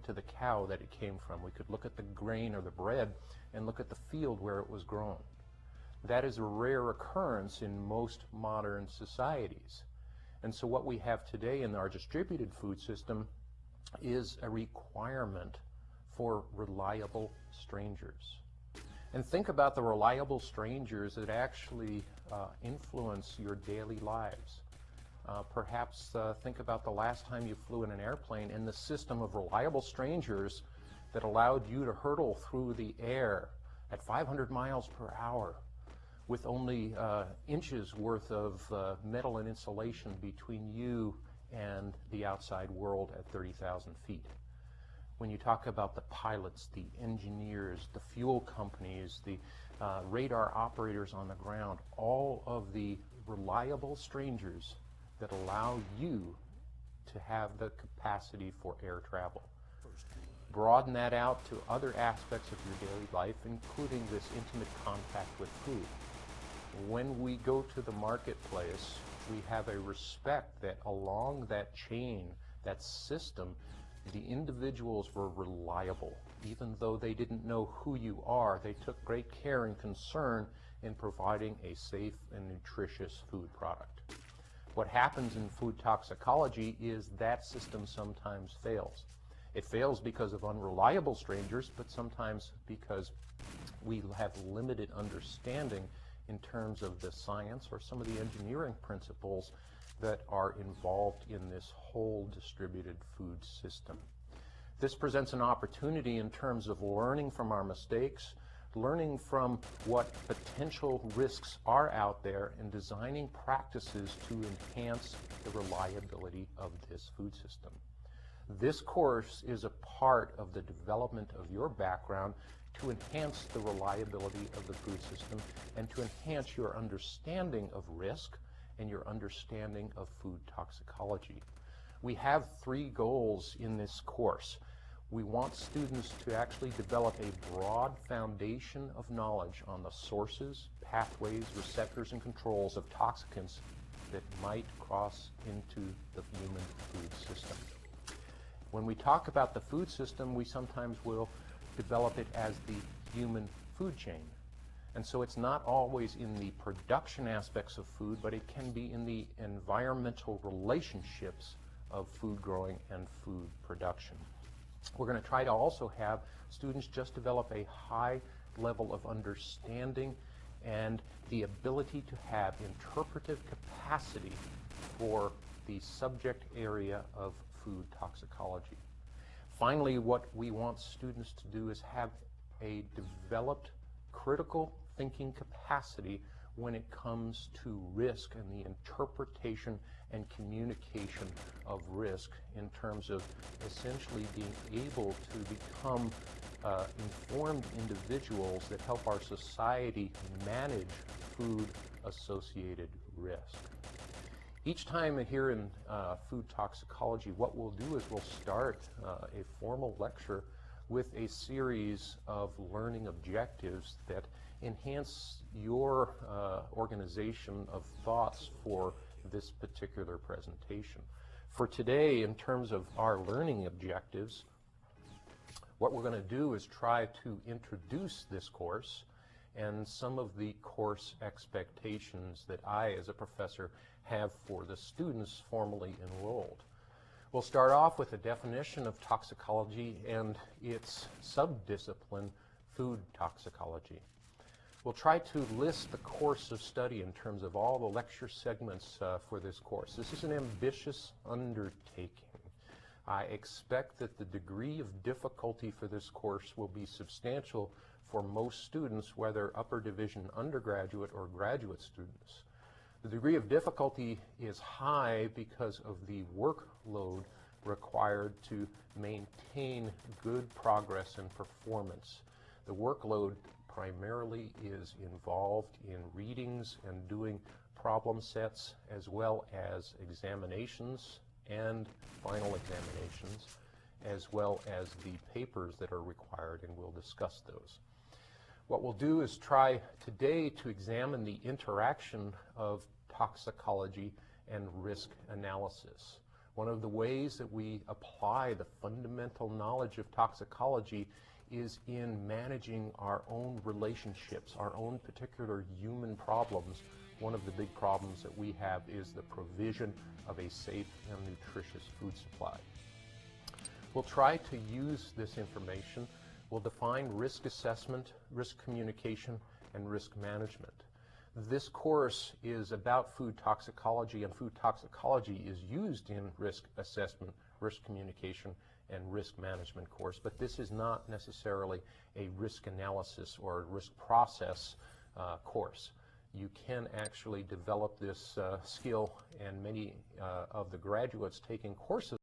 to the cow that it came from. We could look at the grain or the bread and look at the field where it was grown. That is a rare occurrence in most modern societies. And so what we have today in our distributed food system is a requirement for reliable strangers. And think about the reliable strangers that actually influence your daily lives. Perhaps think about the last time you flew in an airplane and the system of reliable strangers that allowed you to hurtle through the air at 500 miles per hour with only inches worth of metal and insulation between you and the outside world at 30,000 feet. When you talk about the pilots, the engineers, the fuel companies, the radar operators on the ground, all of the reliable strangers that allow you to have the capacity for air travel. Broaden that out to other aspects of your daily life, including this intimate contact with food. When we go to the marketplace, we have a respect that along that chain, that system, the individuals were reliable. Even though they didn't know who you are, they took great care and concern in providing a safe and nutritious food product. What happens in food toxicology is that system sometimes fails. It fails because of unreliable strangers, but sometimes because we have limited understanding in terms of the science or some of the engineering principles that are involved in this whole distributed food system. This presents an opportunity in terms of learning from our mistakes, learning from what potential risks are out there, and designing practices to enhance the reliability of this food system. This course is a part of the development of your background to enhance the reliability of the food system and to enhance your understanding of risk and your understanding of food toxicology. We have 3 goals in this course. We want students to actually develop a broad foundation of knowledge on the sources, pathways, receptors, and controls of toxicants that might cross into the human food system. When we talk about the food system, we sometimes will develop it as the human food chain. And so it's not always in the production aspects of food, but it can be in the environmental relationships of food growing and food production. We're going to try to also have students just develop a high level of understanding and the ability to have interpretive capacity for the subject area of food toxicology. Finally, what we want students to do is have a developed critical thinking capacity when it comes to risk and the interpretation and communication of risk in terms of essentially being able to become informed individuals that help our society manage food-associated risk. Each time here in food toxicology, what we'll do is we'll start a formal lecture with a series of learning objectives that enhance your organization of thoughts for this particular presentation. For today, in terms of our learning objectives, what we're going to do is try to introduce this course and some of the course expectations that I, as a professor, have for the students formally enrolled. We'll start off with a definition of toxicology and its subdiscipline, food toxicology. We'll try to list the course of study in terms of all the lecture segments for this course. This is an ambitious undertaking. I expect that the degree of difficulty for this course will be substantial for most students, whether upper division undergraduate or graduate students. The degree of difficulty is high because of the workload required to maintain good progress and performance. The workload primarily is involved in readings and doing problem sets, as well as examinations and final examinations, as well as the papers that are required, and we'll discuss those. What we'll do is try today to examine the interaction of toxicology and risk analysis. One of the ways that we apply the fundamental knowledge of toxicology is in managing our own relationships, our own particular human problems. One of the big problems that we have is the provision of a safe and nutritious food supply. We'll try to use this information. We'll define risk assessment, risk communication, and risk management. This course is about food toxicology, and food toxicology is used in risk assessment, risk communication, and risk management course, but this is not necessarily a risk analysis or risk process course. You can actually develop this skill, and many of the graduates taking courses